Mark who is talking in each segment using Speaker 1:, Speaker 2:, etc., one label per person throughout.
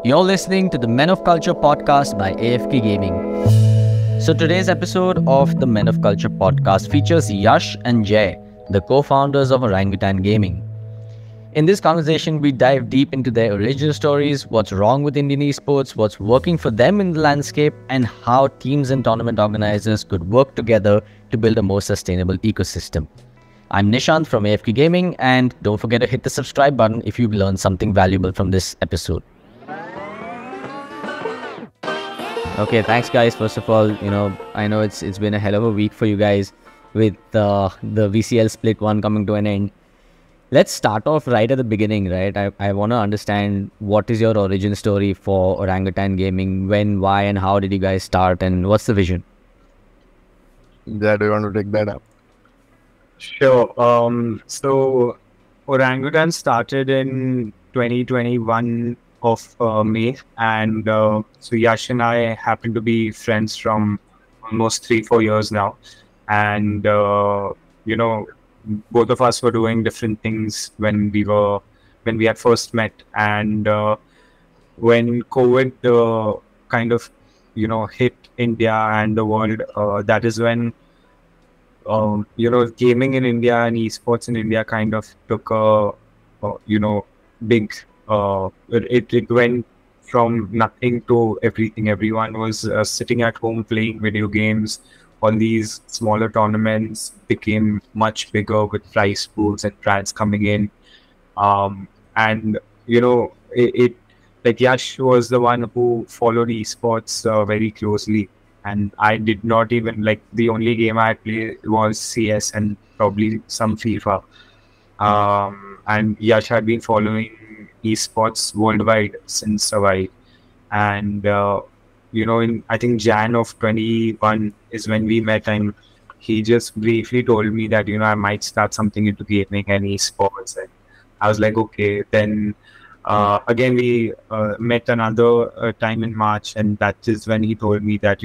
Speaker 1: You're listening to the Men of Culture podcast by AFK Gaming. So today's episode of the Men of Culture podcast features Yash and Jai, the co-founders of Orangutan Gaming. In this conversation, we dive deep into their origin stories, what's wrong with Indian esports, what's working for them in the landscape, and how teams and tournament organizers could work together to build a more sustainable ecosystem. I'm Nishant from AFK Gaming, and don't forget to hit the subscribe button if you've learned something valuable from this episode. Okay, thanks guys. First of all, I know it's been a hell of a week for you guys with the VCL split one coming to an end. Let's start off right at the beginning, right? I want to understand what is your origin story for Orangutan Gaming, when, why, and how did you guys start, and what's the vision?
Speaker 2: Yeah, do you want to take that up?
Speaker 3: Sure. So Orangutan started in 2021 of May, and so Yash and I happen to be friends from almost 3-4 years now, and both of us were doing different things when we had first met, and when COVID kind of hit India and the world, that is when gaming in India and esports in India kind of took a big. It went from nothing to everything. Everyone was sitting at home playing video games. All these smaller tournaments became much bigger with prize pools and brands coming in. And like Yash was the one who followed esports very closely. And I did not even, the only game I played was CS and probably some FIFA. And Yash had been following esports worldwide since a while. And, in, I think Jan of 21 is when we met, and he just briefly told me that, I might start something into gaming and esports. And I was like, okay. Then again, we met another time in March, and that is when he told me that,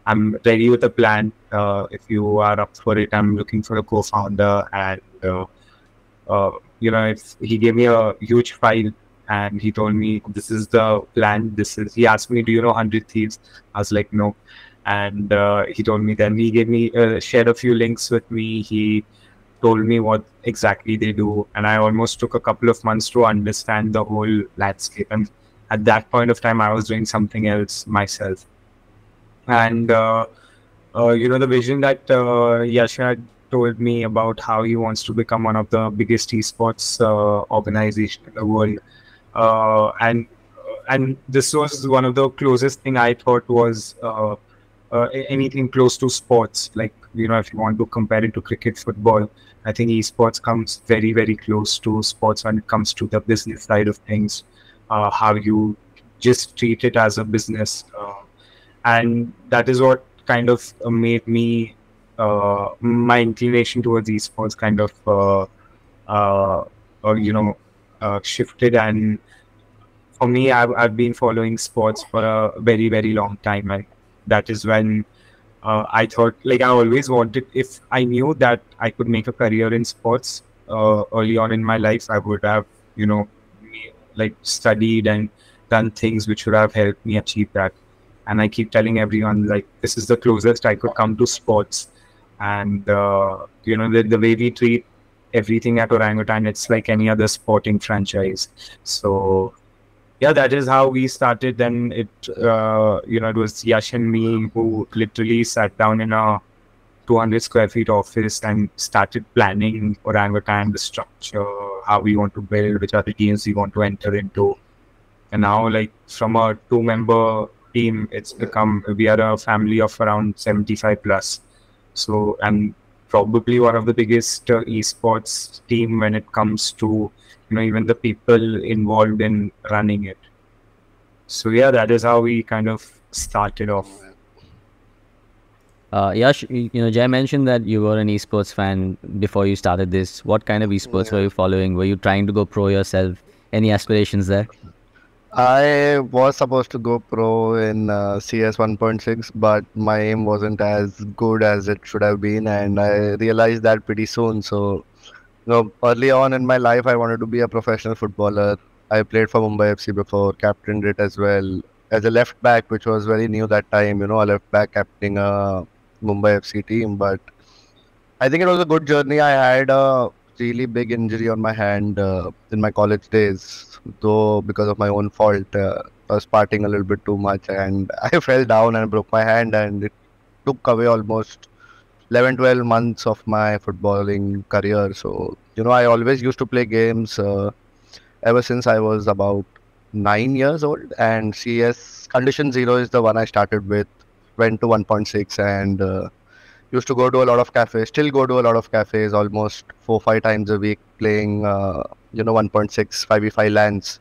Speaker 3: I'm ready with a plan. If you are up for it, I'm looking for a co-founder. And, if he gave me a huge file and he told me, this is the plan. He asked me, do you know 100 Thieves? I was like, no. And he told me, then he gave me, shared a few links with me. He told me what exactly they do. And I almost took a couple of months to understand the whole landscape. And at that point of time, I was doing something else myself. And, the vision that Yash had told me about how he wants to become one of the biggest esports organizations in the world. And this was one of the closest thing I thought was anything close to sports. Like, if you want to compare it to cricket, football, I think esports comes very, very close to sports when it comes to the business side of things, how you just treat it as a business. And that is what kind of made me my inclination towards esports kind of shifted. And for me, I've been following sports for a very, very long time, and that is when I thought, I always wanted, if I knew that I could make a career in sports early on in my life, I would have studied and done things which would have helped me achieve that. And I keep telling everyone, this is the closest I could come to sports. And, the way we treat everything at Orangutan, it's like any other sporting franchise. So, yeah, that is how we started. Then it was Yash and me who literally sat down in a 200 square feet office and started planning Orangutan, the structure, how we want to build, which are the teams we want to enter into. And now, from a 2-member team, it's become, we are a family of around 75 plus. So I'm probably one of the biggest esports team when it comes to, even the people involved in running it. So yeah, that is how we kind of started off.
Speaker 1: Yash, Jai mentioned that you were an esports fan before you started this. What kind of esports were you following? Were you trying to go pro yourself? Any aspirations there?
Speaker 2: I was supposed to go pro in CS 1.6, but my aim wasn't as good as it should have been, and I realized that pretty soon. So, early on in my life, I wanted to be a professional footballer. I played for Mumbai FC before, captained it as well as a left back, which was very new that time. A left back captaining a Mumbai FC team. But I think it was a good journey. I had a really big injury on my hand in my college days, though because of my own fault. I was partying a little bit too much, and I fell down and broke my hand, and it took away almost 11, 12 months of my footballing career. So, I always used to play games ever since I was about 9 years old. And CS Condition Zero is the one I started with, went to 1.6, and used to go to a lot of cafes, still go to a lot of cafes almost 4, 5 times a week playing, 1.6, 5v5 LANs.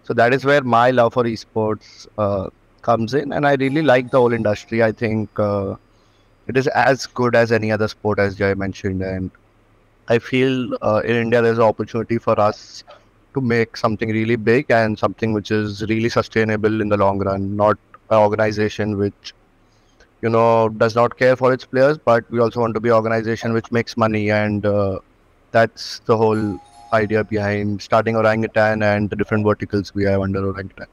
Speaker 2: So that is where my love for esports comes in. And I really like the whole industry. I think it is as good as any other sport, as Jai mentioned. And I feel in India there's an opportunity for us to make something really big and something which is really sustainable in the long run, not an organization which does not care for its players, but we also want to be an organization which makes money. And that's the whole idea behind starting Orangutan and the different verticals we have under Orangutan.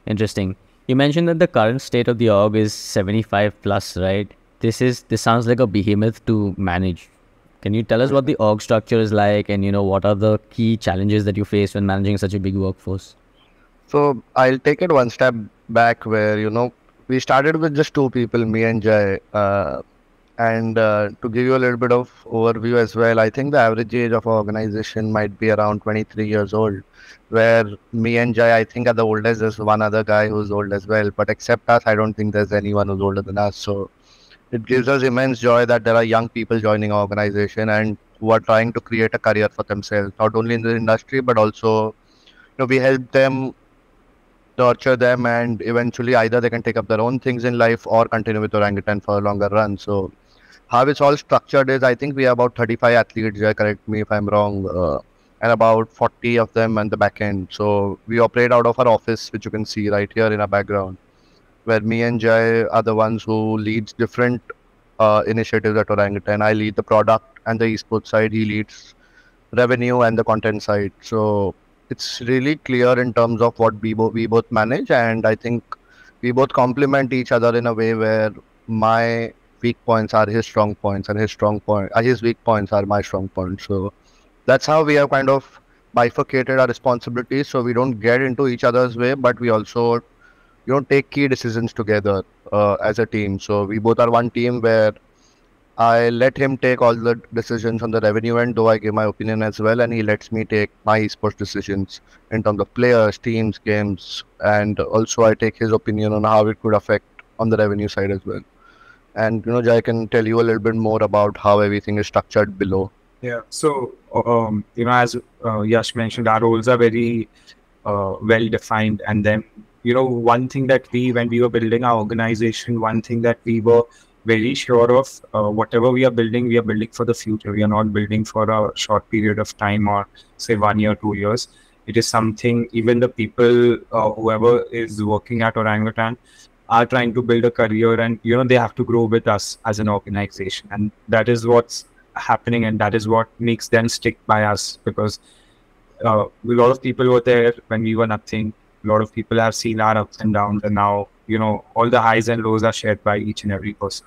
Speaker 1: Interesting. You mentioned that the current state of the org is 75 plus, right? This sounds like a behemoth to manage. Can you tell us what the org structure is like, and what are the key challenges that you face when managing such a big workforce?
Speaker 2: So I'll take it one step back where we started with just two people, me and Jai. And to give you a little bit of overview as well, I think the average age of our organization might be around 23 years old, where me and Jai, I think, are the oldest. There's one other guy who's old as well, but except us, I don't think there's anyone who's older than us. So it gives us immense joy that there are young people joining our organization and who are trying to create a career for themselves, not only in the industry, but also, we help them, nurture them, and eventually either they can take up their own things in life or continue with Orangutan for a longer run. So how it's all structured is, I think we have about 35 athletes, Jai, correct me if I'm wrong, and about 40 of them on the back end. So we operate out of our office, which you can see right here in our background, where me and Jai are the ones who leads different initiatives at Orangutan. I lead the product and the esports side. He leads revenue and the content side. So it's really clear in terms of what we both manage, and I think we both complement each other in a way where my weak points are his strong points, and his weak points are my strong points. So that's how we have kind of bifurcated our responsibilities, so we don't get into each other's way, but we also take key decisions together as a team. So we both are one team where I let him take all the decisions on the revenue end, though I give my opinion as well, and he lets me take my esports decisions in terms of players, teams, games, and also I take his opinion on how it could affect on the revenue side as well. And Jai can tell you a little bit more about how everything is structured below.
Speaker 3: Yeah. So as Yash mentioned, our roles are very well defined, and then one thing that when we were building our organization, one thing that we were very sure of, whatever we are building for the future. We are not building for a short period of time or say 1 year, 2 years. It is something, even the people, whoever is working at Orangutan are trying to build a career, and they have to grow with us as an organization. And that is what's happening, and that is what makes them stick by us, because a lot of people were there when we were nothing. A lot of people have seen our ups and downs, and now all the highs and lows are shared by each and every person.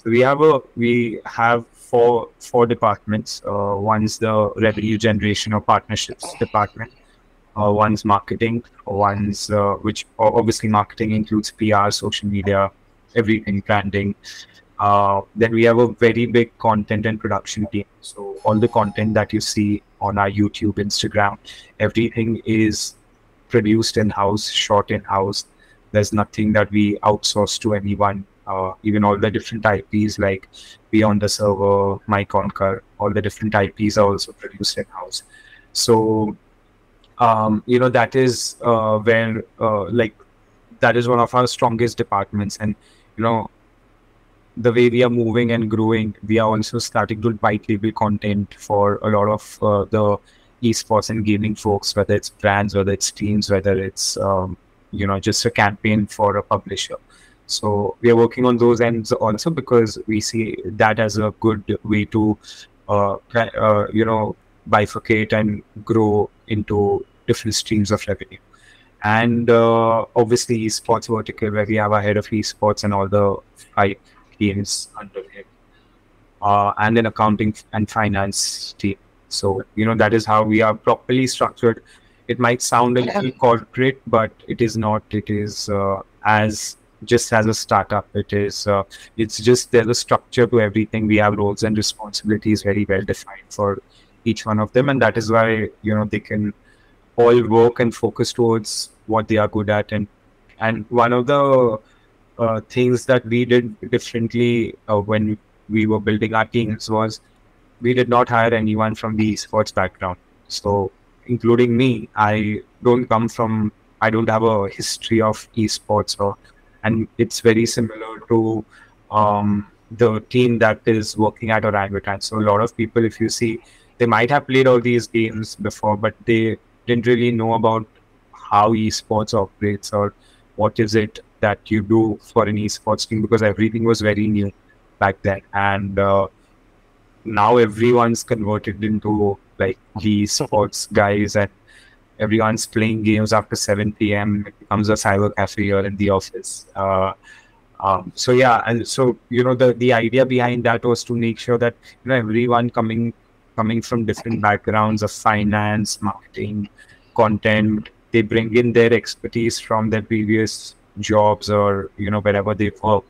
Speaker 3: So we have four departments. One's the revenue generation or partnerships department. One's marketing. One's which obviously marketing includes PR, social media, everything, branding. Then we have a very big content and production team. So all the content that you see on our YouTube, Instagram, everything is produced in-house, shot in-house. There's nothing that we outsource to anyone. Even all the different IPs like Beyond the Server, My Conquer, all the different IPs are also produced in-house. So, that is where, that is one of our strongest departments. And, the way we are moving and growing, we are also starting to white label content for a lot of the esports and gaming folks, whether it's brands, whether it's teams, whether it's, just a campaign for a publisher. So we are working on those ends also, because we see that as a good way to, bifurcate and grow into different streams of revenue. And obviously esports vertical, where we have a head of esports and all the 5 teams under him, and an accounting and finance team. So that is how we are properly structured. It might sound a little corporate, but it is not. It is as just as a startup. It's just there's a structure to everything. We have roles and responsibilities very well defined for each one of them, and that is why they can all work and focus towards what they are good at. And one of the things that we did differently when we were building our teams was we did not hire anyone from the esports background. So including me, I don't have a history of esports, and it's very similar to the team that is working at Orangutan. So a lot of people, if you see, they might have played all these games before, but they didn't really know about how esports operates or what is it that you do for an esports team, because everything was very new back then. And now everyone's converted into like the esports guys, and everyone's playing games after 7 p.m. It becomes a cyber cafe here in the office. So yeah, and so the idea behind that was to make sure that everyone coming from different backgrounds of finance, marketing, content, they bring in their expertise from their previous jobs or wherever they work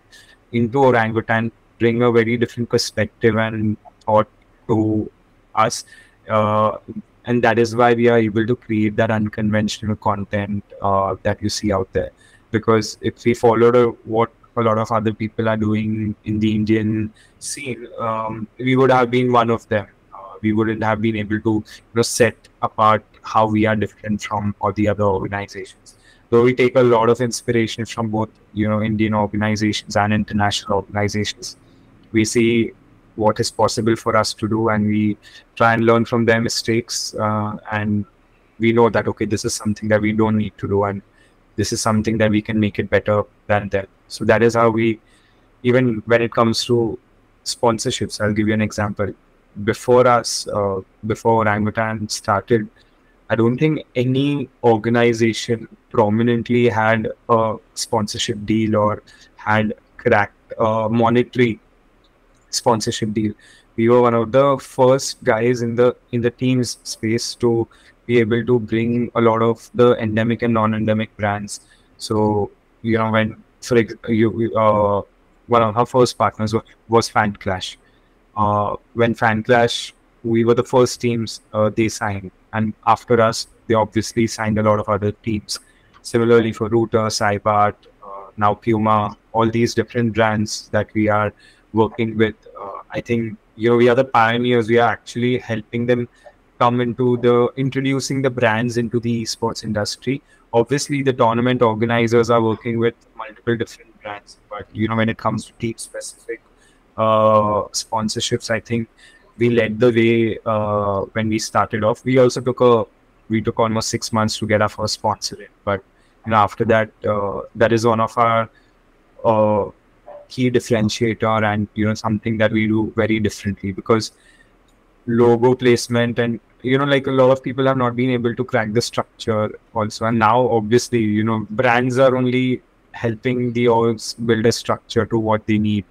Speaker 3: into Orangutan, bring a very different perspective and thought to us, and that is why we are able to create that unconventional content that you see out there. Because if we followed what a lot of other people are doing in the Indian scene, we would have been one of them. We wouldn't have been able to set apart how we are different from all the other organizations. Though we take a lot of inspiration from both Indian organizations and international organizations, we see what is possible for us to do, and we try and learn from their mistakes, and we know that okay, this is something that we don't need to do, and this is something that we can make it better than them. So that is how we, even when it comes to sponsorships, I'll give you an example. Before Orangutan started, I don't think any organization prominently had a sponsorship deal or had cracked a monetary sponsorship deal. We were one of the first guys in the teams space to be able to bring a lot of the endemic and non-endemic brands. So when one of our first partners was Fan Clash. When Fan Clash, we were the first teams they signed, and after us, they obviously signed a lot of other teams. Similarly for Router, Cybart, now Puma, all these different brands that we are working with. I think we are the pioneers. We are actually helping them come into introducing the brands into the esports industry. Obviously, the tournament organizers are working with multiple different brands, but when it comes to team specific sponsorships, I think we led the way when we started off. We also took almost 6 months to get our first sponsor in, but after that, that is one of our key differentiator, and something that we do very differently, because logo placement and like a lot of people have not been able to crack the structure also, and now obviously brands are only helping the orgs build a structure to what they need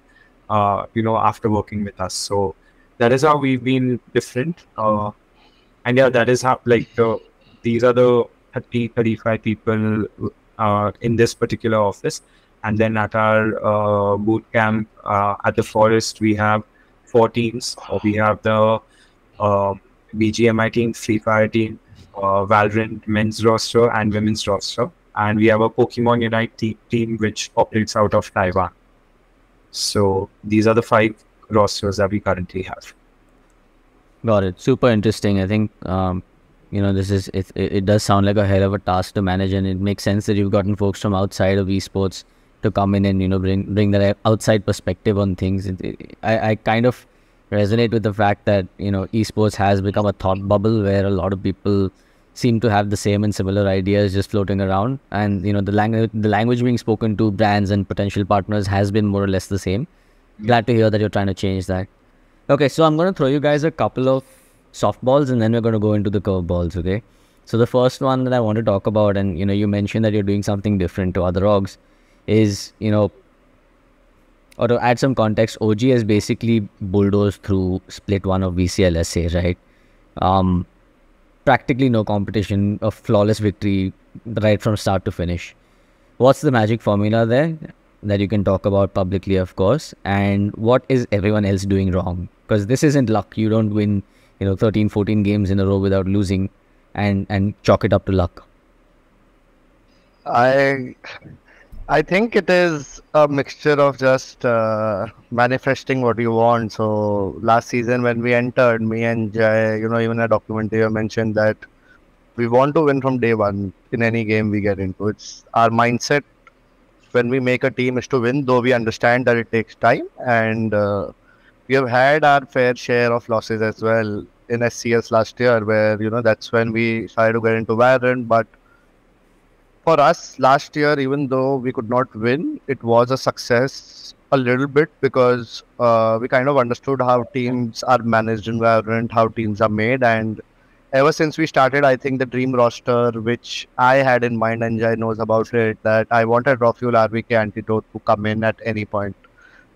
Speaker 3: after working with us. So that is how we've been different, and yeah, that is how these are the 35 people in this particular office. And then at our boot camp at the Forest, we have 4 teams. We have the BGMI team, Free Fire team, Valorant men's roster and women's roster. And we have a Pokemon Unite team which operates out of Taiwan. So these are the 5 rosters that we currently have.
Speaker 1: Got it. Super interesting. I think it does sound like a hell of a task to manage, and it makes sense that you've gotten folks from outside of esports to come in and bring that outside perspective on things. I kind of resonate with the fact that esports has become a thought bubble where a lot of people seem to have the same and similar ideas just floating around, and the language being spoken to brands and potential partners has been more or less the same. Glad to hear that you're trying to change that. Okay, so I'm going to throw you guys a couple of softballs, and then we're going to go into the curveballs. Okay, So the first one that I want to talk about, and you mentioned that you're doing something different to other orgs, is or to add some context, OG has basically bulldozed through split one of VCL SA, right? Practically no competition, a flawless victory right from start to finish. What's the magic formula there that you can talk about publicly, of course, and what is everyone else doing wrong? Because this isn't luck. You don't win 13 14 games in a row without losing and chalk it up to luck.
Speaker 2: I I think it is a mixture of just manifesting what you want. So last season when we entered, me and Jai, even a documentary mentioned that we want to win from day one in any game we get into. It's our mindset when we make a team is to win, though we understand that it takes time, and we have had our fair share of losses as well in SCS last year, where that's when we started to get into Valorant. But for us last year, even though we could not win, it was a success a little bit because we kind of understood how teams are managed in Valorant, how teams are made, and ever since we started, I think the dream roster, which I had in mind, and Jai knows about it, that I wanted Rafuel RVK Antidote to come in at any point.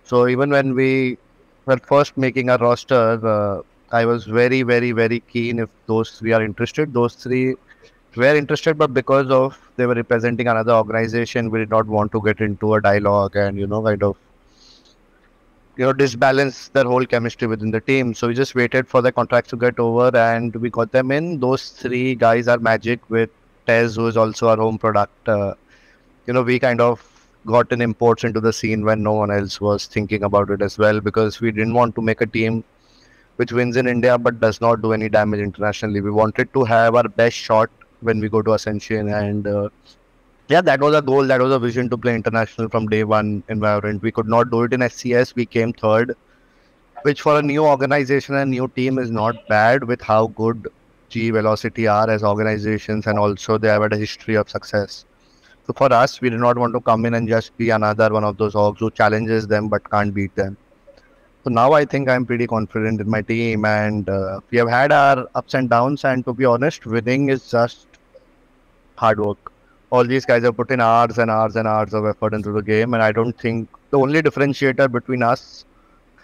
Speaker 2: So even when we were first making a roster, I was very, very, very keen if those three are interested. Those three were interested, but because of they were representing another organization, we did not want to get into a dialogue and kind of disbalance their whole chemistry within the team. So we just waited for the contracts to get over and we got them in. Those three guys are magic with Tez, who is also our home product. We kind of got in imports into the scene when no one else was thinking about it as well, because we didn't want to make a team which wins in India but does not do any damage internationally. We wanted to have our best shot when we go to Ascension, and yeah, that was a goal, that was a vision, to play international from day one in Valorant. We could not do it in SCS, we came third, which for a new organization and new team is not bad, with how good G Velocity are as organizations, and also they have had a history of success. So for us, we did not want to come in and just be another one of those orgs who challenges them but can't beat them. So now I think I'm pretty confident in my team, and we have had our ups and downs, and to be honest, winning is just hard work. All these guys have put in hours and hours and hours of effort into the game, and I don't think the only differentiator between us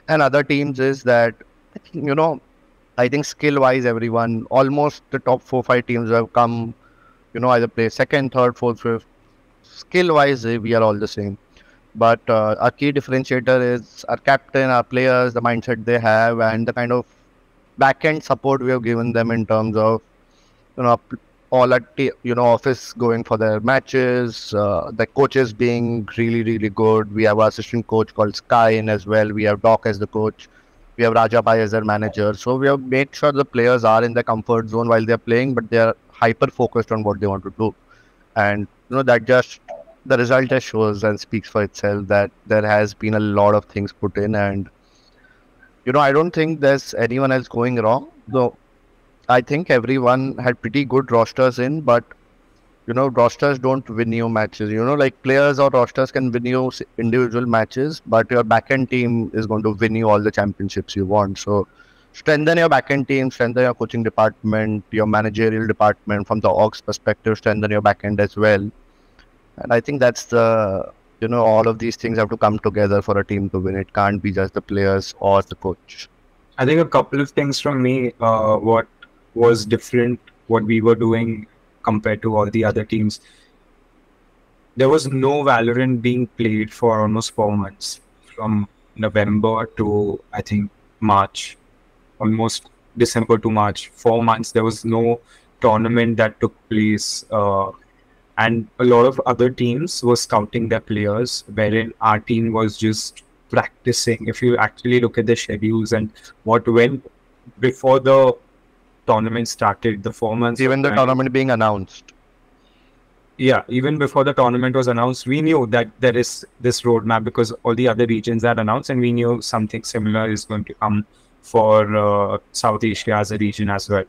Speaker 2: and other teams is that, I think skill-wise, everyone, almost the top 4-5 teams who have come, either play second, third, fourth, fifth. Skill-wise, we are all the same. But our key differentiator is our captain, our players, the mindset they have, and the kind of back-end support we have given them in terms of, all at office going for their matches, the coaches being really, really good. We have our assistant coach called Sky in as well. We have Doc as the coach. We have Rajabai as their manager. So we have made sure the players are in the comfort zone while they're playing, but they're hyper focused on what they want to do. And that just, the result just shows and speaks for itself that there has been a lot of things put in, and I don't think there's anyone else going wrong, though. I think everyone had pretty good rosters in, but rosters don't win you matches. Like players or rosters can win you individual matches, but your backend team is going to win you all the championships you want. So strengthen your backend team, strengthen your coaching department, your managerial department. From the orgs perspective, strengthen your backend as well. And I think that's the all of these things have to come together for a team to win. It can't be just the players or the coach.
Speaker 3: I think a couple of things from me. What was different, what we were doing compared to all the other teams. There was no Valorant being played for almost 4 months, from November to I think March, almost December to March. 4 months there was no tournament that took place, and a lot of other teams were scouting their players, wherein our team was just practicing. If you actually look at the schedules and what went before the tournament started, the 4 months,
Speaker 2: even the tournament being announced,
Speaker 3: even before the tournament was announced, we knew that there is this roadmap, because all the other regions had announced, and we knew something similar is going to come for South Asia as a region as well.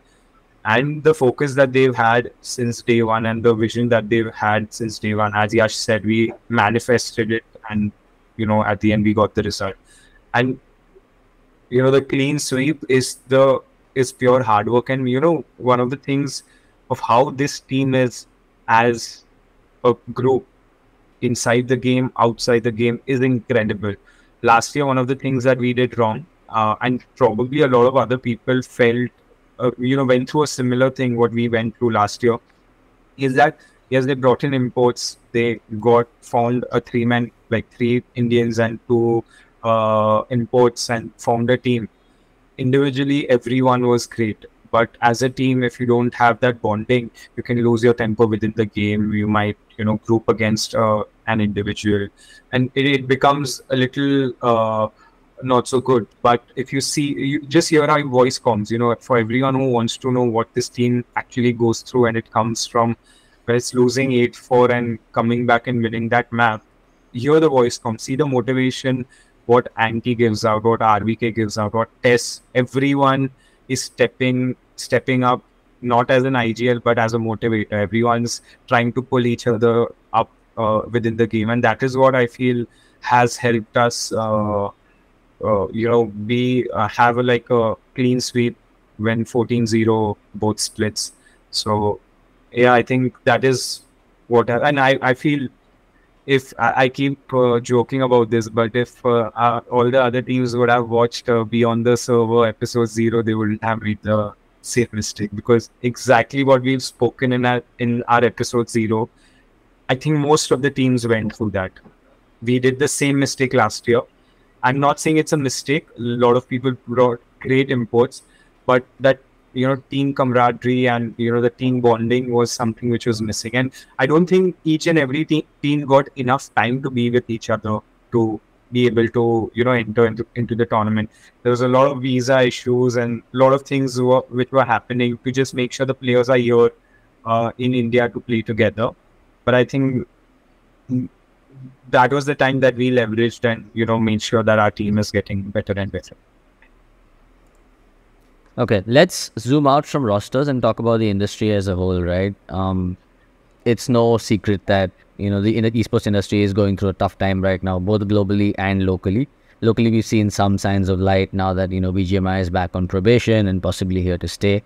Speaker 3: And the focus that they've had since day one, and the vision that they've had since day one, as Yash said, we manifested it, and at the end we got the result. And the clean sweep is pure hard work. And one of the things of how this team is as a group inside the game, outside the game is incredible. Last year, one of the things that we did wrong, and probably a lot of other people felt, went through a similar thing what we went through last year, is that yes, they brought in imports. They found a three-man, like 3 Indians and 2 imports, and formed a team. Individually, everyone was great, but as a team, if you don't have that bonding, you can lose your temper within the game. You might, group against an individual, and it becomes a little not so good. But if you see, you just hear how voice comes, for everyone who wants to know what this team actually goes through, and it comes from where it's losing 8-4 and coming back and winning that map. Hear the voice come, see the motivation, what Anki gives out, what RVK gives out, what Tess. Everyone is stepping up, not as an IGL, but as a motivator. Everyone's trying to pull each other up within the game. And that is what I feel has helped us, we have a clean sweep when 14-0 both splits. So, yeah, I think that is what, and I feel, if I keep joking about this, but if all the other teams would have watched Beyond the Server episode 0, they wouldn't have made the same mistake, because exactly what we've spoken in our episode 0, I think most of the teams went through that. We did the same mistake last year. I'm not saying it's a mistake. A lot of people brought great imports, but that team camaraderie and the team bonding was something which was missing. And I don't think each and every team got enough time to be with each other to be able to enter into the tournament. There was a lot of visa issues and a lot of things which were happening to just make sure the players are here in India to play together. But I think that was the time that we leveraged and made sure that our team is getting better and better.
Speaker 1: Okay, let's zoom out from rosters and talk about the industry as a whole, right? It's no secret that the esports industry is going through a tough time right now, both globally and locally. Locally, we've seen some signs of light now that BGMI is back on probation and possibly here to stay.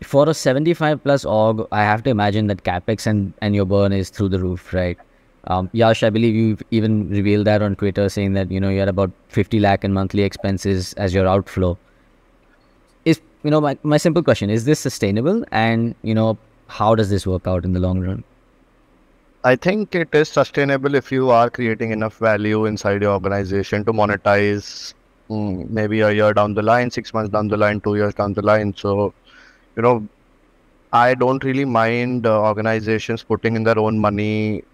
Speaker 1: For a 75 plus org, I have to imagine that capex and your burn is through the roof, right? Yash, I believe you've even revealed that on Twitter, saying that you're at about 50 lakh in monthly expenses as your outflow. Is my simple question, is this sustainable, and how does this work out in the long run?
Speaker 2: I think it is sustainable if you are creating enough value inside your organization to monetize maybe a year down the line, 6 months down the line, 2 years down the line. So I don't really mind organizations putting in their own money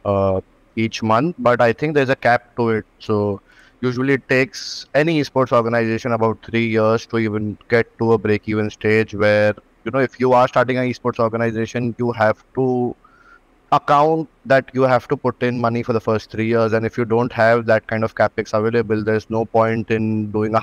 Speaker 2: each month, but I think there's a cap to it. So usually it takes any esports organization about 3 years to even get to a break-even stage where, if you are starting an esports organization, you have to account that you have to put in money for the first 3 years. And if you don't have that kind of capex available, there's no point in having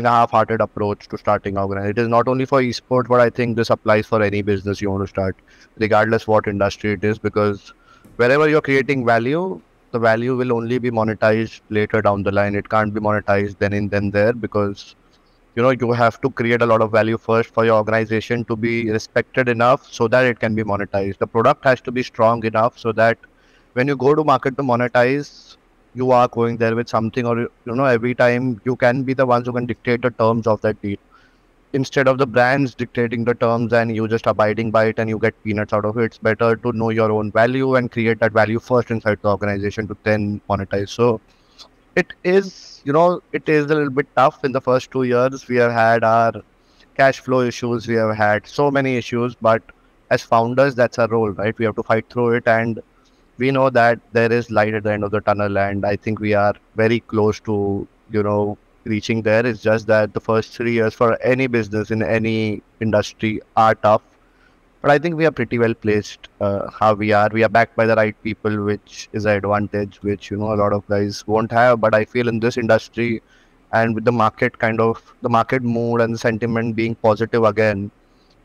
Speaker 2: a half-hearted approach to starting organization. It is not only for esports, but I think this applies for any business you want to start, regardless what industry it is, because wherever you're creating value, the value will only be monetized later down the line. It can't be monetized then and then there, because you have to create a lot of value first for your organization to be respected enough so that it can be monetized. The product has to be strong enough so that when you go to market to monetize, you are going there with something, or every time you can be the ones who can dictate the terms of that deal, instead of the brands dictating the terms and you just abiding by it and you get peanuts out of it. It's better to know your own value and create that value first inside the organization to then monetize. So it is it is a little bit tough in the first 2 years. We have had our cash flow issues, we have had so many issues, but as founders, that's our role, right? We have to fight through it, and we know that there is light at the end of the tunnel, and I think we are very close to reaching there. It's just that the first 3 years for any business in any industry are tough, but I think we are pretty well placed. How we are backed by the right people, which is an advantage which a lot of guys won't have. But I feel in this industry, and with the market mood and the sentiment being positive again,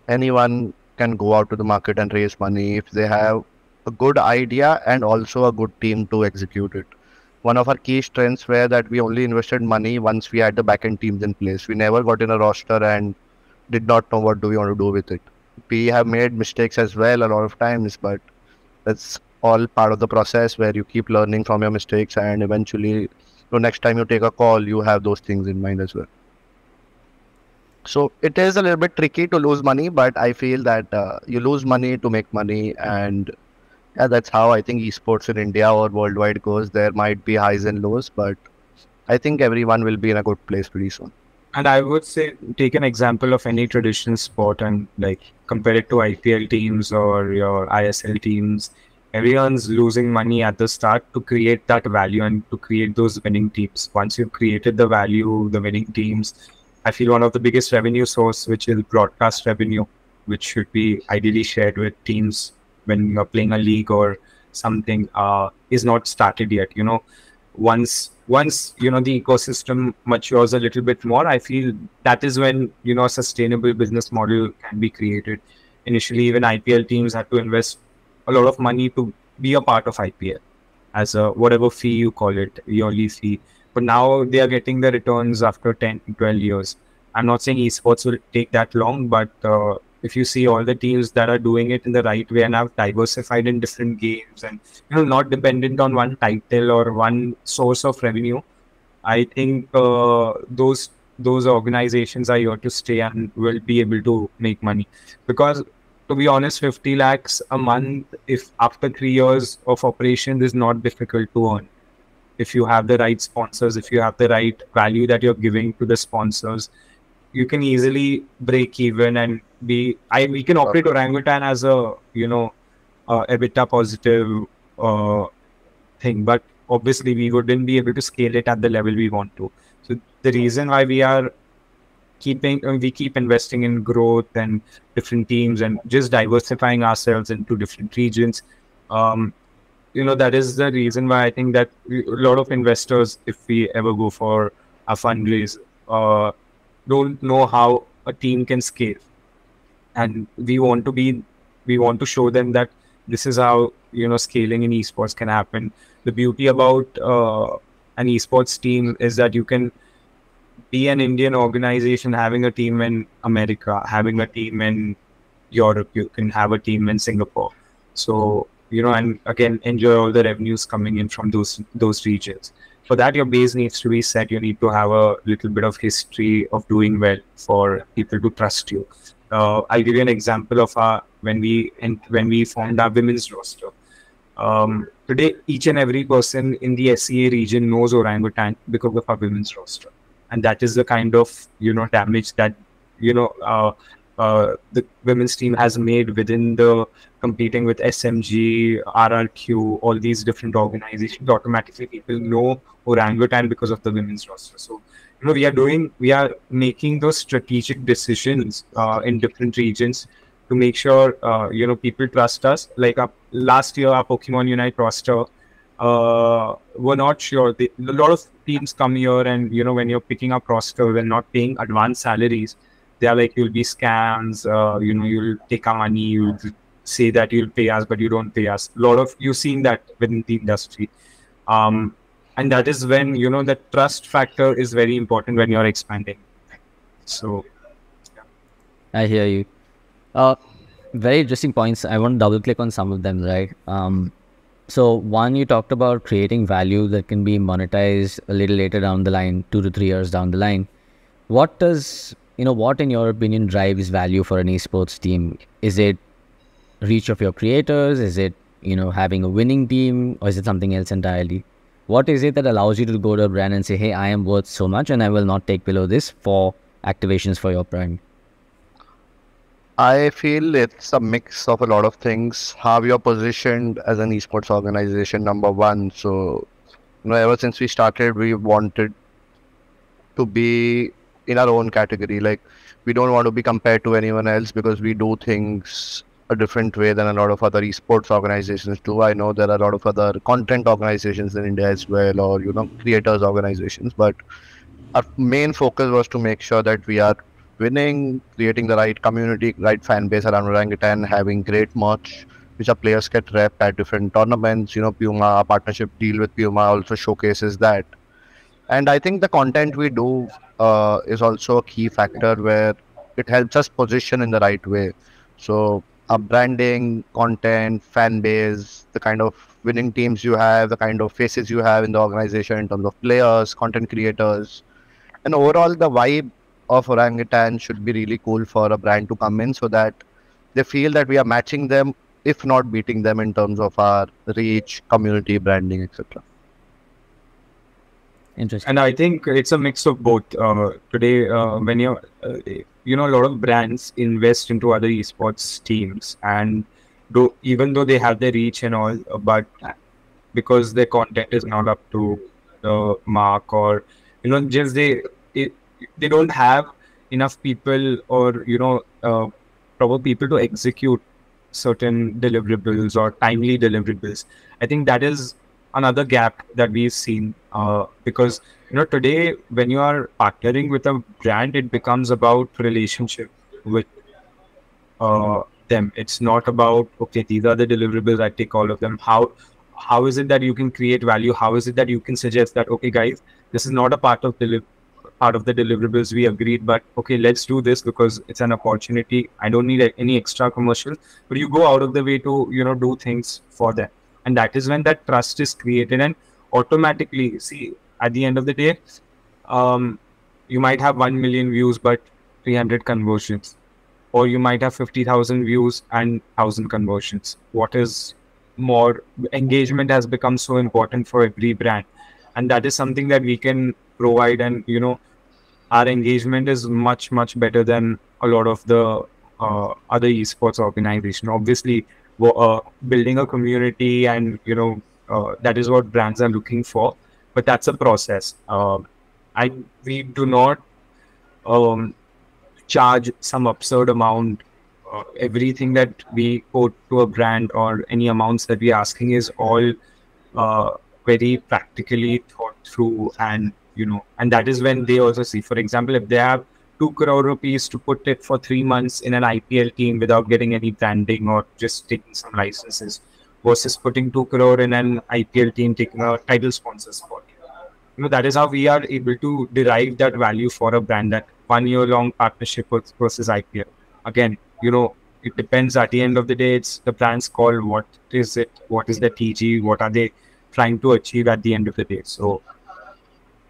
Speaker 2: anyone can go out to the market and raise money if they have a good idea and also a good team to execute it. One of our key strengths were that we only invested money once we had the backend teams in place. We never got in a roster and did not know what do we want to do with it. We have made mistakes as well a lot of times, but that's all part of the process where you keep learning from your mistakes, and eventually, next time you take a call, you have those things in mind as well. So it is a little bit tricky to lose money, but I feel that you lose money to make money, and yeah, that's how I think esports in India or worldwide goes. There might be highs and lows, but I think everyone will be in a good place pretty soon.
Speaker 3: And I would say, take an example of any traditional sport and like compare it to IPL teams or your ISL teams. Everyone's losing money at the start to create that value and to create those winning teams. Once you've created the value, the winning teams, I feel one of the biggest revenue source, which is broadcast revenue, which should be ideally shared with teams when you're playing a league or something, is not started yet. Once the ecosystem matures a little bit more, I feel that is when a sustainable business model can be created. Initially, even IPL teams had to invest a lot of money to be a part of IPL as a whatever fee you call it, yearly fee. But now they are getting the returns after 10 12 years. I'm not saying esports will take that long, but if you see all the teams that are doing it in the right way and have diversified in different games and not dependent on one title or one source of revenue, I think those organizations are here to stay and will be able to make money. Because to be honest, 50 lakhs a month, if after 3 years of operation, is not difficult to earn. If you have the right sponsors, if you have the right value that you're giving to the sponsors, you can easily break even and we can operate Orangutan as a EBITDA positive thing, but obviously we wouldn't be able to scale it at the level we want to. So the reason why we keep investing in growth and different teams and just diversifying ourselves into different regions. That is the reason why I think that a lot of investors, if we ever go for a fundraise, don't know how a team can scale, and we want to show them that this is how scaling in esports can happen. The beauty about an esports team is that you can be an Indian organization having a team in America, having a team in Europe, you can have a team in Singapore. So and again enjoy all the revenues coming in from those regions. For that, your base needs to be set. You need to have a little bit of history of doing well for people to trust you. I'll give you an example of when we formed our women's roster. Today, each and every person in the SEA region knows Orangutan because of our women's roster, and that is the kind of damage that the women's team has made within the competing with SMG, RRQ, all these different organizations. Automatically, people know Orangutan because of the women's roster. So, we are making those strategic decisions in different regions to make sure people trust us. Like last year, our Pokemon Unite roster, we're not sure. A lot of teams come here, and when you're picking up roster, we're not paying advanced salaries. They are like, you'll be scams. You'll take our money. You'll say that you'll pay us, but you don't pay us. You've seen that within the industry. And that is when, the trust factor is very important when you're expanding. So, yeah.
Speaker 1: I hear you. Very interesting points. I want to double click on some of them, right? So one, you talked about creating value that can be monetized a little later down the line, 2 to 3 years down the line. What in your opinion drives value for an esports team? Is it reach of your creators? Is it, having a winning team, or is it something else entirely? What is it that allows you to go to a brand and say, hey, I am worth so much and I will not take below this for activations for your brand?
Speaker 2: I feel it's a mix of a lot of things. How you're positioned as an esports organization, number one. So, ever since we started, we wanted to be in our own category. Like, we don't want to be compared to anyone else because we do things a different way than a lot of other esports organizations do. I know there are a lot of other content organizations in India as well, or creators organizations, but our main focus was to make sure that we are winning, creating the right community, right fan base around Orangutan, having great merch which our players get rep at different tournaments. Puma, our partnership deal with Puma also showcases that. And I think the content we do is also a key factor where it helps us position in the right way. So our branding, content, fan base, the kind of winning teams you have, the kind of faces you have in the organization in terms of players, content creators, and overall the vibe of Orangutan should be really cool for a brand to come in so that they feel that we are matching them, if not beating them in terms of our reach, community, branding, etc.
Speaker 1: Interesting.
Speaker 3: And I think it's a mix of both. Today, when you're, a lot of brands invest into other esports teams, and even though they have the reach and all, but because their content is not up to the mark, or just they don't have enough people, or proper people to execute certain deliverables or timely deliverables. I think that is another gap that we've seen, because today when you are partnering with a brand, it becomes about relationship with them. It's not about, okay, these are the deliverables, I take all of them. How is it that you can create value? How is it that you can suggest that, okay guys, this is not a part of the deliverables we agreed, but okay, let's do this because it's an opportunity. I don't need any extra commercials, but you go out of the way to do things for them. And that is when that trust is created, and automatically, see, at the end of the day, you might have 1 million views but 300 conversions, or you might have 50,000 views and 1,000 conversions. What is more, engagement has become so important for every brand, and that is something that we can provide. And our engagement is much better than a lot of the other esports organization. Obviously, building a community, and that is what brands are looking for, but that's a process. And we do not charge some absurd amount. Everything that we quote to a brand, or any amounts that we're asking, is all very practically thought through. And and that is when they also see, for example, if they have 2 crore rupees to put it for 3 months in an IPL team without getting any branding or just taking some licenses, versus putting 2 crore in an IPL team taking a title sponsor spot. That is how we are able to derive that value for a brand, that 1 year long partnership versus IPL. Again, it depends. At the end of the day, it's the brand's call. What is it? What is the TG? What are they trying to achieve at the end of the day? So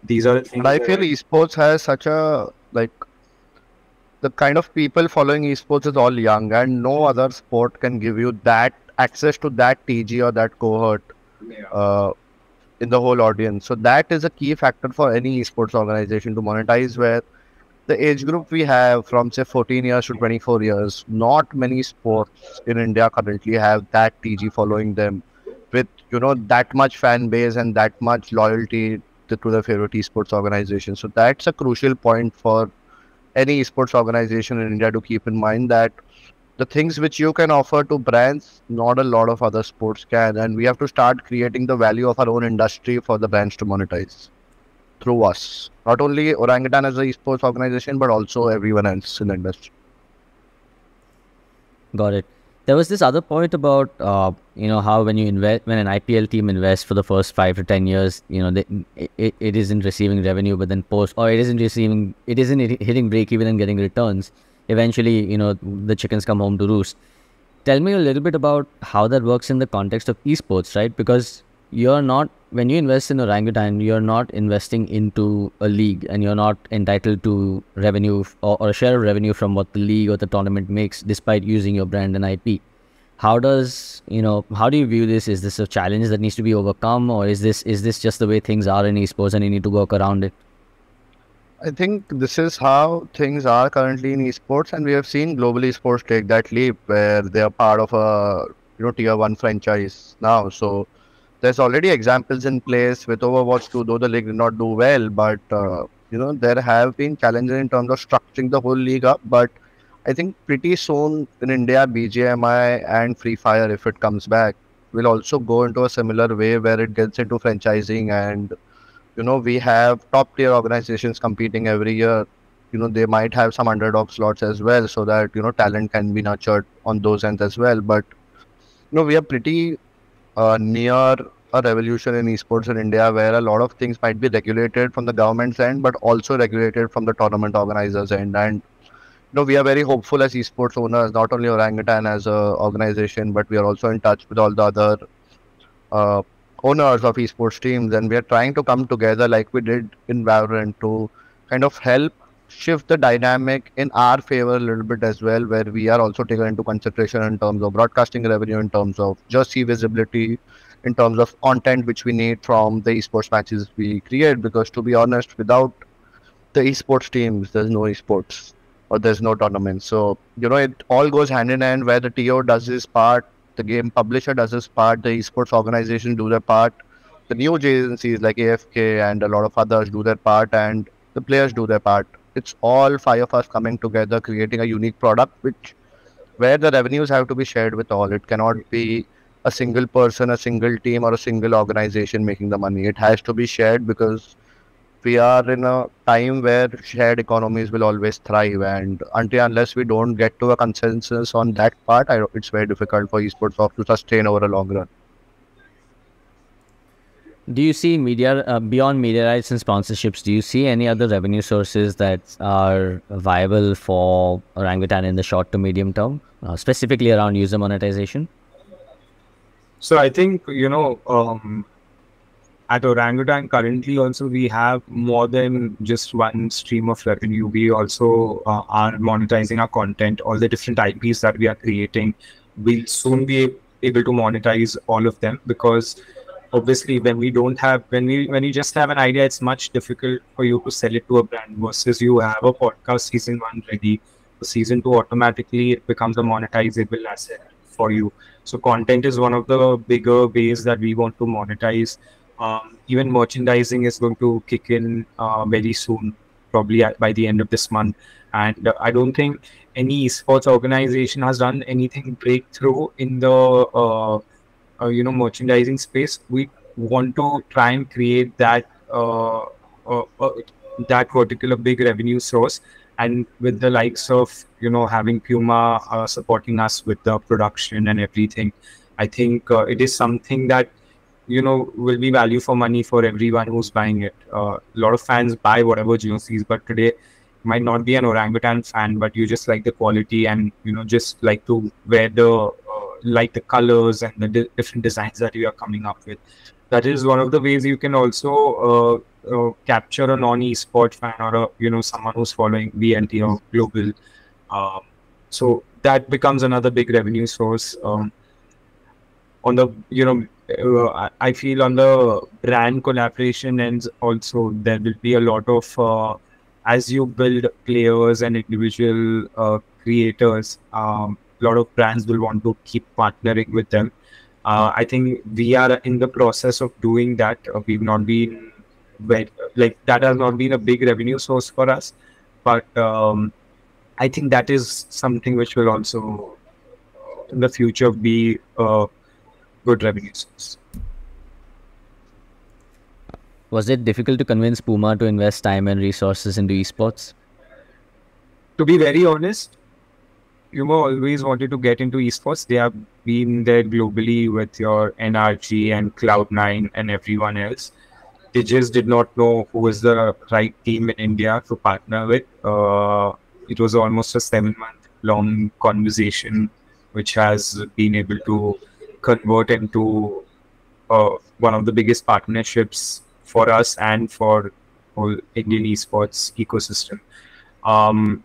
Speaker 3: these are the things.
Speaker 2: But I feel esports has such a, the kind of people following esports is all young, and no other sport can give you that access to that TG or that cohort in the whole audience. So that is a key factor for any esports organization to monetize, where the age group we have from say 14 years to 24 years, not many sports in India currently have that TG following them with that much fan base and that much loyalty to their favorite esports organization. So that's a crucial point for any esports organization in India to keep in mind, that the things which you can offer to brands, not a lot of other sports can, and we have to start creating the value of our own industry for the brands to monetize through us. Not only Orangutan as an esports organization, but also everyone else in the industry.
Speaker 1: Got it. There was this other point about, how when you invest, when an IPL team invests for the first 5 to 10 years, it isn't receiving revenue, but then it isn't hitting break even and getting returns. Eventually, the chickens come home to roost. Tell me a little bit about how that works in the context of esports, right? Because when you invest in Orangutan, you're not investing into a league, and you're not entitled to revenue or a share of revenue from what the league or the tournament makes, despite using your brand and IP. How do you view this? Is this a challenge that needs to be overcome, or is this just the way things are in esports and you need to work around it?
Speaker 2: I think this is how things are currently in esports, and we have seen global esports take that leap where they are part of a tier 1 franchise now. So there's already examples in place with Overwatch 2, though the league did not do well, but there have been challenges in terms of structuring the whole league up. But I think pretty soon in India, BGMI and Free Fire, if it comes back, will also go into a similar way where it gets into franchising, and we have top tier organizations competing every year. They might have some underdog slots as well, so that talent can be nurtured on those ends as well. But we are pretty near a revolution in esports in India, where a lot of things might be regulated from the government's end, but also regulated from the tournament organizers end. And No, we are very hopeful as esports owners, not only Orangutan as a organization, but we are also in touch with all the other uh, owners of esports teams, and we are trying to come together like we did in Valorant to kind of help shift the dynamic in our favor a little bit as well, where we are also taken into consideration in terms of broadcasting revenue, in terms of jersey visibility, in terms of content which we need from the esports matches we create. Because to be honest, without the esports teams, there's no esports or there's no tournament. So, it all goes hand in hand, where the TO does his part, the game publisher does his part, the esports organization do their part, the news agencies like AFK and a lot of others do their part, and the players do their part. It's all five of us coming together, creating a unique product, which where the revenues have to be shared with all. It cannot be a single person, a single team, or a single organization making the money. It has to be shared, because we are in a time where shared economies will always thrive, and until unless we don't get to a consensus on that part, it's very difficult for esports to sustain over a long run.
Speaker 1: Do you see media, beyond media rights and sponsorships, do you see any other revenue sources that are viable for Orangutan in the short to medium term, specifically around user monetization?
Speaker 3: So I think, at Orangutan currently also we have more than just one stream of revenue. We also are monetizing our content, all the different IPs that we are creating. We'll soon be able to monetize all of them, because obviously when you just have an idea, it's much difficult for you to sell it to a brand, versus you have a podcast season 1 ready. For season 2, automatically it becomes a monetizable asset for you. So content is one of the bigger ways that we want to monetize. Even merchandising is going to kick in very soon, probably by the end of this month. And I don't think any esports organization has done anything breakthrough in the merchandising space. We want to try and create that that particular big revenue source, and with the likes of having Puma supporting us with the production and everything, I think it is something that will be value for money for everyone who's buying it. A lot of fans buy whatever jerseys, but today might not be an Orangutan fan, but you just like the quality, and just like to wear like the colors and the different designs that you are coming up with. That is one of the ways you can also capture a non-esport fan, or someone who's following VLT or global. So that becomes another big revenue source. On the I feel on the brand collaboration ends also, there will be a lot of as you build players and individual creators, a lot of brands will want to keep partnering with them. I think we are in the process of doing that. We've not been that has not been a big revenue source for us, but I think that is something which will also in the future be good revenue source.
Speaker 1: Was it difficult to convince Puma to invest time and resources into esports?
Speaker 3: To be very honest, Puma always wanted to get into esports. They have been there globally with your NRG and Cloud9 and everyone else. They just did not know who was the right team in India to partner with. It was almost a 7-month-long conversation, which has been able to convert into one of the biggest partnerships for us and for whole Indian esports ecosystem.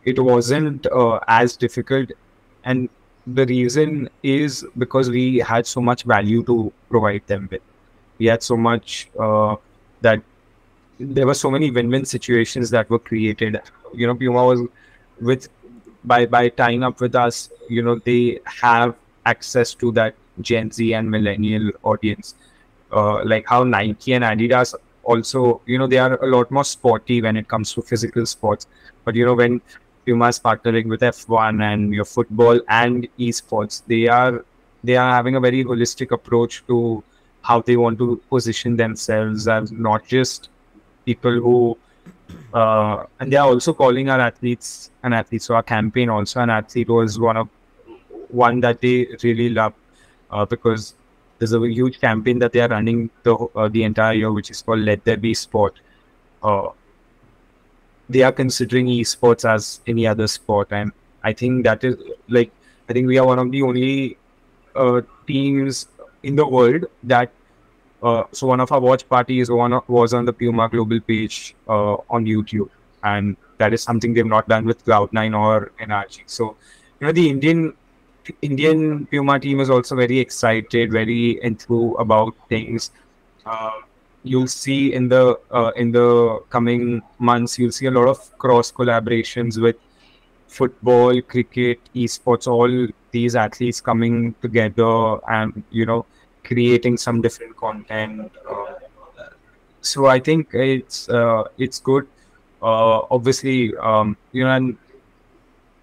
Speaker 3: It wasn't as difficult, and the reason is because we had so much value to provide them with. We had so much that there were so many win-win situations that were created. Puma was by tying up with us, they have access to that Gen Z and millennial audience, like how Nike and Adidas also, they are a lot more sporty when it comes to physical sports. But when Puma is partnering with F1 and your football and esports, they are having a very holistic approach to how they want to position themselves as not just people who and they are also calling our athletes an athlete. So our campaign also, an athlete was one that they really love, because there's a huge campaign that they are running the entire year, which is called Let There Be Sport. they are considering esports as any other sport. And I think that is like, I think we are one of the only teams in the world that so one of our watch parties was on the Puma global page on YouTube, and that is something they've not done with Cloud9 or NRG. So, the Indian Puma team is also very excited, very enthused about things. You'll see in the coming months, you'll see a lot of cross collaborations with football, cricket, esports, all these athletes coming together and creating some different content. So I think it's good. Obviously, and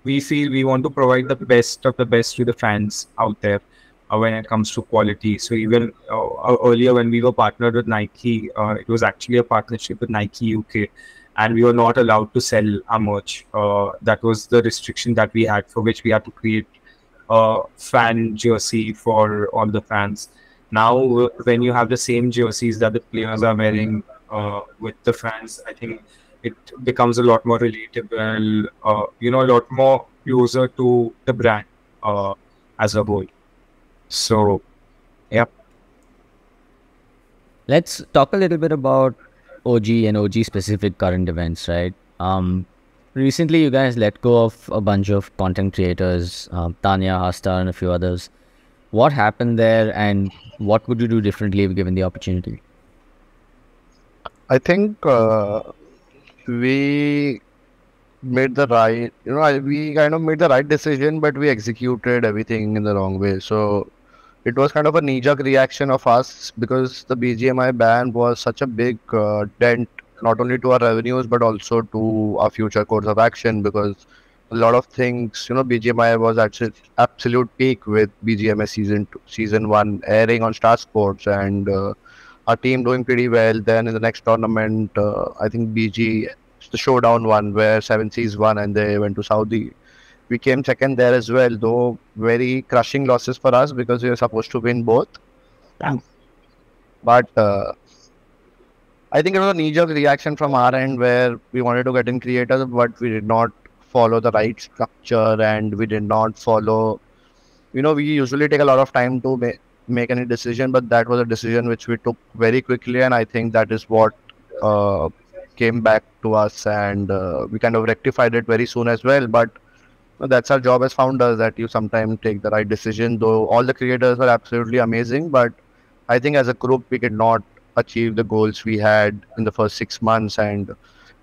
Speaker 3: we feel we want to provide the best of the best to the fans out there when it comes to quality. So even earlier when we were partnered with Nike, it was actually a partnership with Nike UK, and we were not allowed to sell our merch. That was the restriction that we had, for which we had to create a fan jersey for all the fans. Now, when you have the same jerseys that the players are wearing with the fans, I think it becomes a lot more relatable, a lot more closer to the brand as a whole. So, yeah.
Speaker 1: Let's talk a little bit about OG and OG specific current events, right? Recently, you guys let go of a bunch of content creators, Tanya, Hasta, and a few others. What happened there, and what would you do differently if given the opportunity?
Speaker 2: I think we made the right, we kind of made the right decision, but we executed everything in the wrong way. So it was kind of a knee-jerk reaction of us, because the BGMI ban was such a big dent, not only to our revenues, but also to our future course of action, because a lot of things, BGMI was at its absolute peak with BGMS season 1 airing on Star Sports, and our team doing pretty well. Then in the next tournament, I think BG, the showdown one where 7Cs won and they went to Saudi. We came second there as well, though very crushing losses for us because we were supposed to win both. But I think it was a knee-jerk reaction from our end where we wanted to get in creators, but we did not follow the right structure, and we did not follow, we usually take a lot of time to make any decision, but that was a decision which we took very quickly, and I think that is what came back to us, and we kind of rectified it very soon as well. But that's our job as founders, that you sometimes take the right decision, though all the creators were absolutely amazing, but I think as a group we could not achieve the goals we had in the first 6 months, and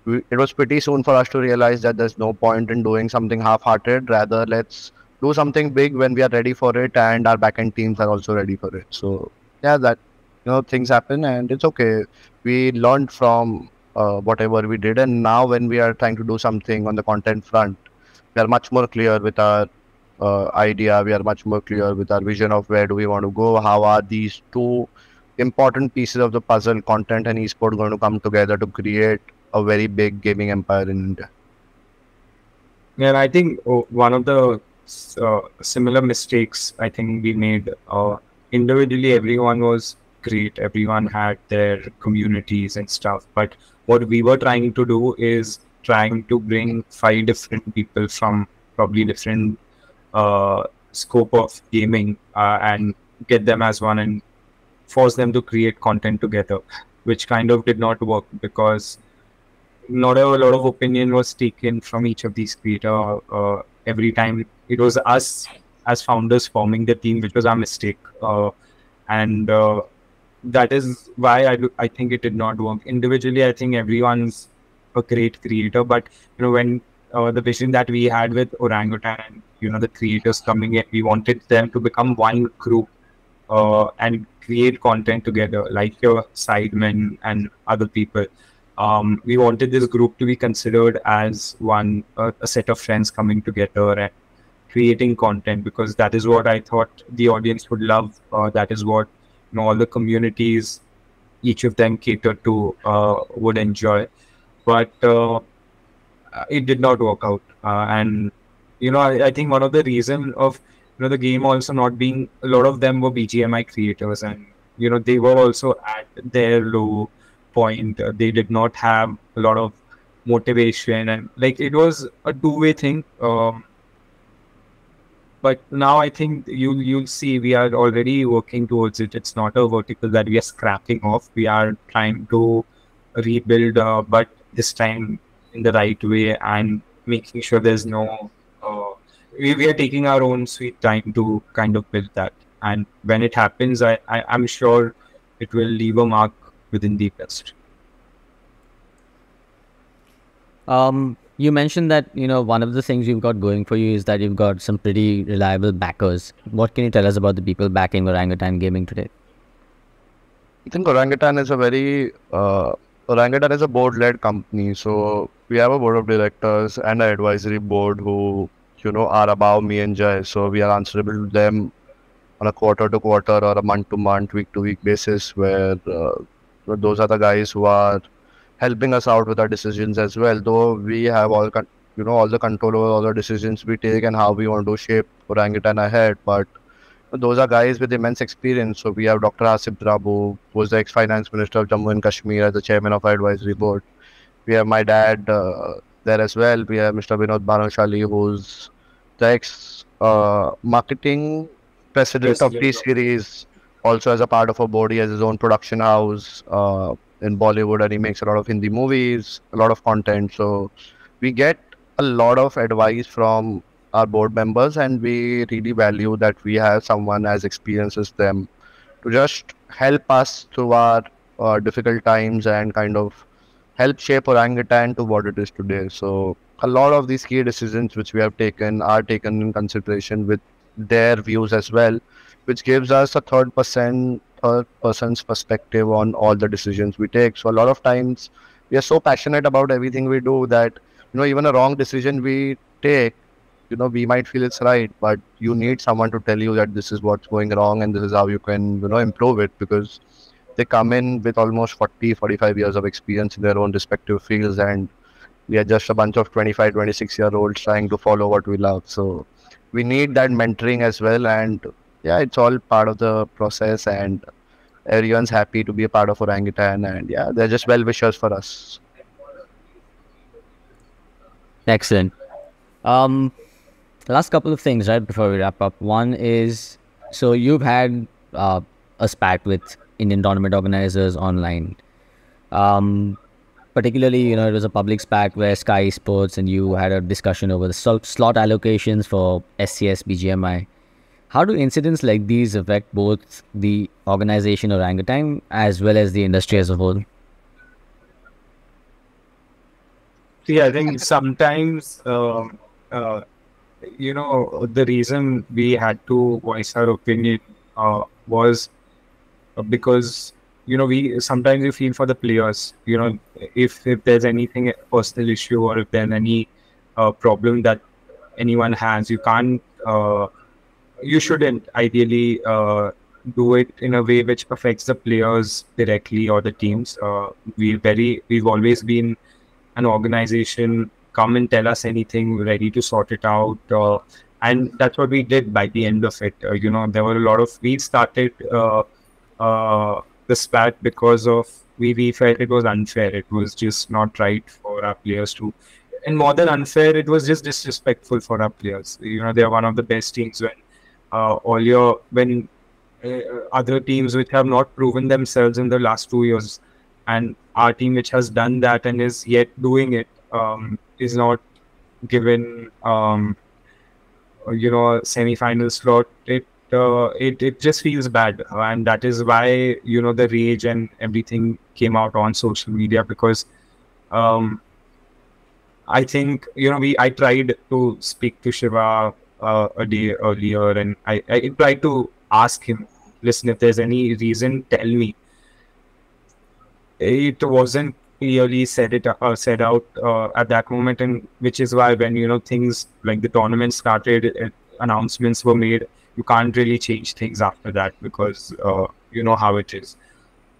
Speaker 2: it was pretty soon for us to realize that there's no point in doing something half-hearted. Rather, let's do something big when we are ready for it, and our backend teams are also ready for it. So yeah, that things happen, and it's okay. We learned from whatever we did, and now when we are trying to do something on the content front, we are much more clear with our idea. We are much more clear with our vision of where do we want to go. How are these two important pieces of the puzzle, content and esports, going to come together to create a very big gaming empire in India?
Speaker 3: Yeah, I think one of the similar mistakes I think we made, individually everyone was great, everyone had their communities and stuff, but what we were trying to do is trying to bring 5 different people from probably different scope of gaming and get them as one and force them to create content together, which kind of did not work because not a lot of opinion was taken from each of these creators. Every time it was us as founders forming the team, which was our mistake, and that is why I think it did not work. Individually, I think everyone's a great creator, but when the vision that we had with Orangutan and the creators coming in, we wanted them to become one group and create content together, like your sidemen and other people. We wanted this group to be considered as one, a set of friends coming together and creating content, because that is what I thought the audience would love. That is what all the communities, each of them cater to, would enjoy. But it did not work out. And I think one of the reason of the game also not being, a lot of them were BGMI creators, and they were also at their low point. They did not have a lot of motivation, and like it was a two-way thing. But now I think you'll see we are already working towards it. It's not a vertical that we are scrapping off. We are trying to rebuild, but this time in the right way, and making sure there's no. We are taking our own sweet time to kind of build that. And when it happens, I'm sure it will leave a mark within the industry.
Speaker 1: You mentioned that, one of the things you've got going for you is that you've got some pretty reliable backers. What can you tell us about the people backing Orangutan Gaming today?
Speaker 2: I think Orangutan is a board-led company. So we have a board of directors and an advisory board who, are above me and Jai. So we are answerable to them on a quarter-to-quarter or a month-to-month, week-to-week basis, where those are the guys who are helping us out with our decisions as well. Though we have all the control over all the decisions we take and how we want to shape Orangutan ahead, but those are guys with immense experience. So we have Dr. Asif Drabu, who was the ex-finance minister of Jammu and Kashmir as the chairman of our advisory board. We have my dad there as well. We have Mr. Yash Bhanushali, who's the ex-marketing president of T-Series, also as a part of a board. He has his own production house in Bollywood, and he makes a lot of Hindi movies, a lot of content. So we get a lot of advice from our board members, and we really value that we have someone as experienced as them to just help us through our difficult times and kind of help shape Orangutan to what it is today. So a lot of these key decisions which we have taken are taken in consideration with their views as well, which gives us a third person's perspective on all the decisions we take. So a lot of times we are so passionate about everything we do that even a wrong decision we take, we might feel it's right, but you need someone to tell you that this is what's going wrong and this is how you can improve it, because they come in with almost 40-45 years of experience in their own respective fields, and we are just a bunch of 25-26-year-olds trying to follow what we love. So we need that mentoring as well, and yeah, it's all part of the process, and everyone's happy to be a part of Orangutan, and yeah, they're just well-wishers for us.
Speaker 1: Excellent. Last couple of things, right, before we wrap up. One is, so you've had a spat with Indian tournament organizers online. Particularly, it was a public spat where Sky Esports and you had a discussion over the slot allocations for SCS BGMI. How do incidents like these affect both the organization Orangutan as well as the industry as a whole?
Speaker 3: See, I think sometimes, the reason we had to voice our opinion was because, we sometimes we feel for the players, if there's anything, personal issue, or if there's any problem that anyone has, you shouldn't ideally do it in a way which affects the players directly or the teams. We've always been an organization, come and tell us anything, ready to sort it out. And that's what we did by the end of it. There were a lot of, we started the spat because of, we felt it was unfair. It was just not right for our players to, and more than unfair, it was just disrespectful for our players. They are one of the best teams when other teams which have not proven themselves in the last 2 years, and our team which has done that and is yet doing it, is not given a semi-final slot. It just feels bad, and that is why the rage and everything came out on social media, because I think I tried to speak to Shiva a day earlier, and I tried to ask him, listen, if there's any reason, tell me. It wasn't clearly said out at that moment, and which is why when things like the tournament started, announcements were made. You can't really change things after that, because you know how it is.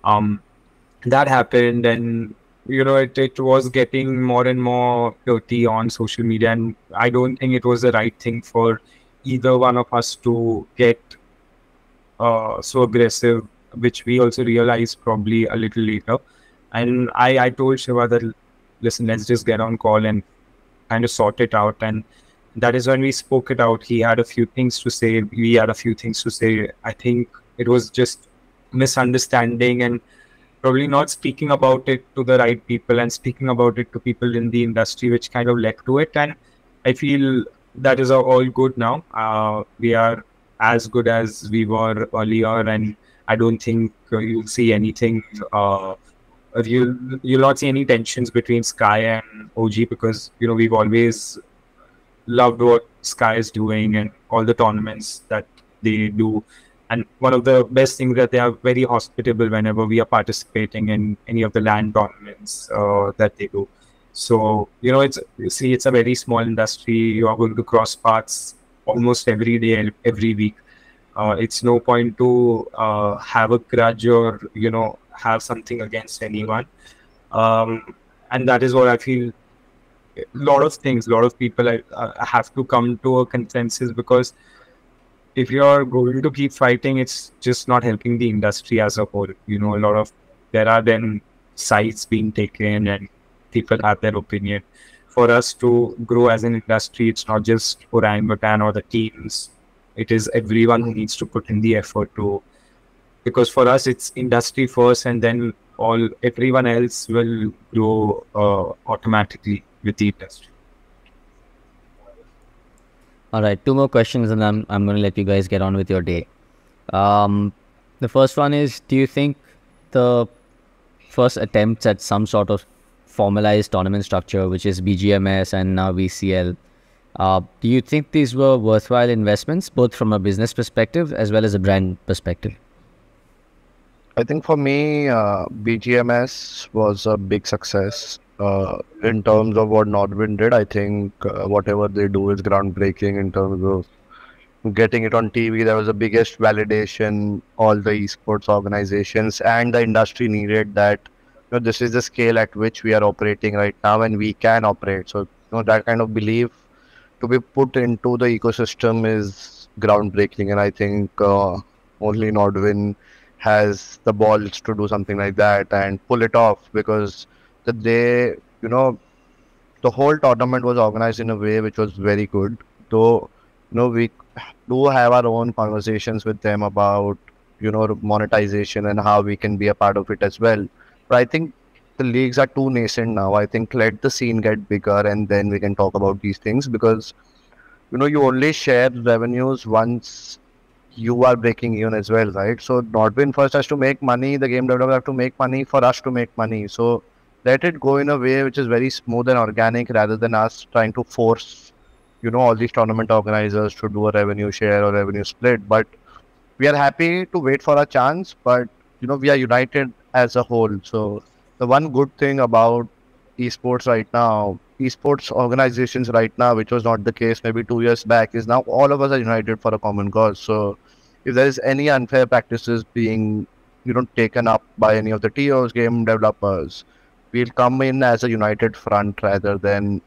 Speaker 3: That happened, and it was getting more and more dirty on social media, and I don't think it was the right thing for either one of us to get so aggressive, which we also realized probably a little later. And I told Shiva that listen, let's just get on call and kind of sort it out. And that is when we spoke it out. He had a few things to say. We had a few things to say. I think it was just misunderstanding and probably not speaking about it to the right people and speaking about it to people in the industry, which kind of led to it. And I feel that is all good now. We are as good as we were earlier, and I don't think you'll see anything. You'll not see any tensions between Sky and OG, because we've always loved what Sky is doing and all the tournaments that they do. And one of the best things that they are very hospitable whenever we are participating in any of the LAN tournaments that they do. So, it's a very small industry. You are going to cross paths almost every day, every week. It's no point to have a grudge or, have something against anyone. And that is what I feel. A lot of people have to come to a consensus, because if you're going to keep fighting, it's just not helping the industry as a whole. There are then sides being taken and people have their opinion. For us to grow as an industry, it's not just Orangutan or the teams. It is everyone who needs to put in the effort to, because for us, it's industry first, and then everyone else will grow automatically with the industry.
Speaker 1: All right, 2 more questions, and I'm going to let you guys get on with your day. The first one is, do you think the first attempts at some sort of formalized tournament structure, which is BGMS and now VCL, do you think these were worthwhile investments, both from a business perspective as well as a brand perspective?
Speaker 2: I think for me, BGMS was a big success. In terms of what Nordwind did, I think whatever they do is groundbreaking in terms of getting it on TV. That was the biggest validation all the esports organizations and the industry needed, that this is the scale at which we are operating right now and we can operate. So that kind of belief to be put into the ecosystem is groundbreaking, and I think only Nordwind has the balls to do something like that and pull it off, because the whole tournament was organized in a way which was very good. Though we do have our own conversations with them about monetization and how we can be a part of it as well. But I think the leagues are too nascent now. I think let the scene get bigger and then we can talk about these things, because you only share revenues once you are breaking even as well, right? So Nordwind first has to make money, the game developer have to make money for us to make money. So let it go in a way which is very smooth and organic, rather than us trying to force all these tournament organizers to do a revenue share or revenue split. But we are happy to wait for a chance, but we are united as a whole. So the one good thing about esports right now, esports organizations right now, which was not the case maybe 2 years back, is now all of us are united for a common cause. So if there is any unfair practices being taken up by any of the TOs, game developers, we'll come in as a united front rather than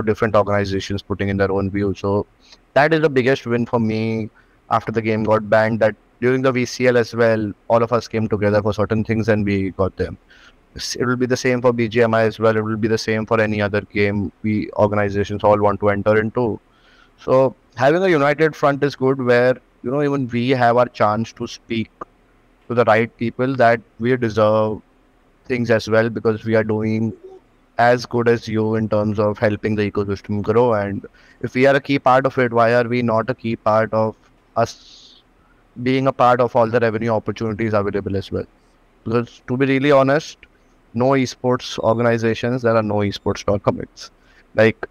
Speaker 2: different organizations putting in their own view. So that is the biggest win for me after the game got banned, that during the VCL as well, all of us came together for certain things and we got them. It will be the same for BGMI as well. It will be the same for any other game we organizations all want to enter into. So having a united front is good, where even we have our chance to speak to the right people that we deserve things as well, because we are doing as good as you in terms of helping the ecosystem grow. And if we are a key part of it, why are we not a key part of us being a part of all the revenue opportunities available as well? Because to be really honest, no esports organizations, there are no esports tournaments. Like,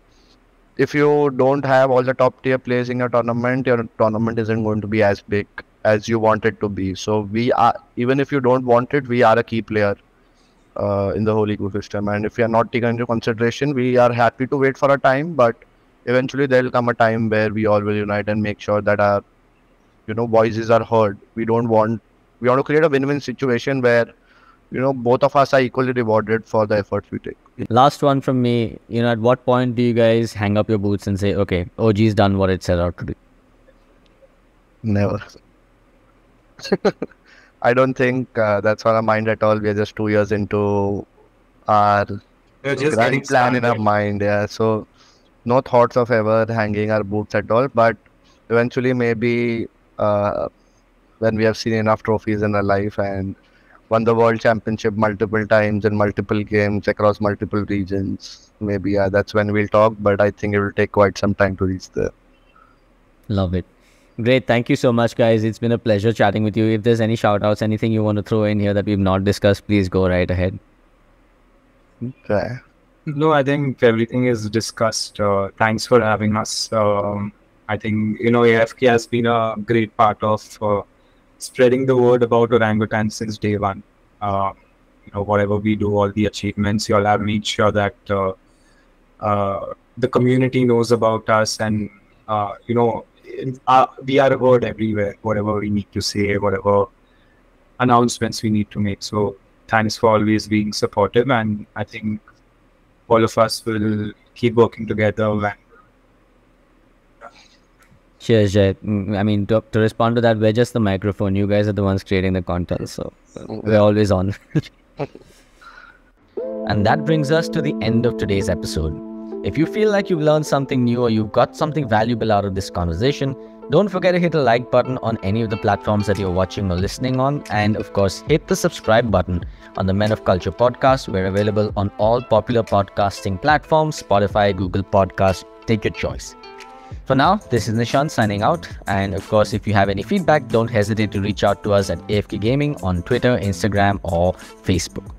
Speaker 2: if you don't have all the top tier players in your tournament isn't going to be as big as you want it to be. So we are, even if you don't want it, we are a key player in the whole ecosystem. And if we are not taken into consideration, we are happy to wait for a time, but eventually there will come a time where we all will unite and make sure that our voices are heard. We want to create a win-win situation where both of us are equally rewarded for the efforts we take.
Speaker 1: Last one from me, at what point do you guys hang up your boots and say, okay, OG's done what it set out to do?
Speaker 2: Never. I don't think that's on our mind at all. We are just 2 years into our
Speaker 3: We're just
Speaker 2: grand
Speaker 3: getting
Speaker 2: plan in our
Speaker 3: started.
Speaker 2: mind. Yeah, so no thoughts of ever hanging our boots at all. But eventually, maybe when we have seen enough trophies in our life and won the world championship multiple times in multiple games across multiple regions, maybe yeah, that's when we'll talk. But I think it will take quite some time to reach there.
Speaker 1: Love it. Great. Thank you so much, guys. It's been a pleasure chatting with you. If there's any shout outs, anything you want to throw in here that we've not discussed, please go right ahead.
Speaker 2: Okay.
Speaker 3: No, I think everything is discussed. Thanks for having us. I think, AFK has been a great part of spreading the word about orangutan since day one. Whatever we do, all the achievements, you all have made sure that the community knows about us, and we are heard everywhere, whatever we need to say, whatever announcements we need to make. So thanks for always being supportive, and I think all of us will keep working together. And
Speaker 1: Cheers, Jay. I mean, to respond to that, we're just the microphone. You guys are the ones creating the content, so we're always on. And that brings us to the end of today's episode. If you feel like you've learned something new or you've got something valuable out of this conversation, don't forget to hit the like button on any of the platforms that you're watching or listening on. And of course, hit the subscribe button on the Men of Culture podcast. We're available on all popular podcasting platforms, Spotify, Google Podcasts, take your choice. For now, this is Nishant signing out. And of course, if you have any feedback, don't hesitate to reach out to us at AFK Gaming on Twitter, Instagram, or Facebook.